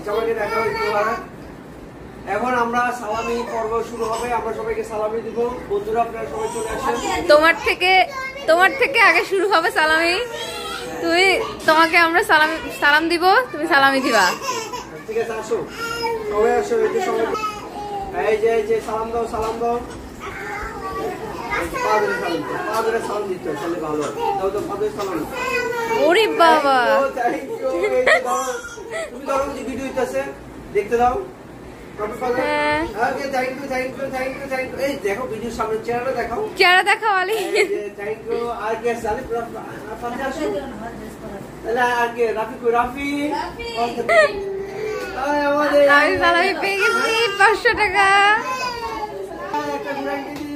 সবাইকে দেখা হইতে পারে। এখন আমরা সালামি পর্ব শুরু হবে, আমরা সবাইকে সালামি দিব। বন্ধুরা আপনারা সবাই চলে আসেন। তোমার থেকে আগে শুরু হবে সালামি। তোমাকে আমরা সালাম দিব, তুমি সালামি দিবা। ঠিক আছে, আসো সবাই আসো। এই যে সালাম দাও, সালাম দাও। পাদরে সালাম দিতে তাহলে ভালো। দাও তো পাদরে সালাম। ওরে বাবা, তুমি ধরো যে ভিডিও হইতাছে দেখতে দাও। এই দেখো ভিডিওর সামনে চেহারা দেখাও, চেহারা দেখাও আলি। Thank you. আর কে সালি তাহলে আর কে রাফি আমি সালামি পেয়ে গেছি 500 টাকা। একটা গ্যারান্টি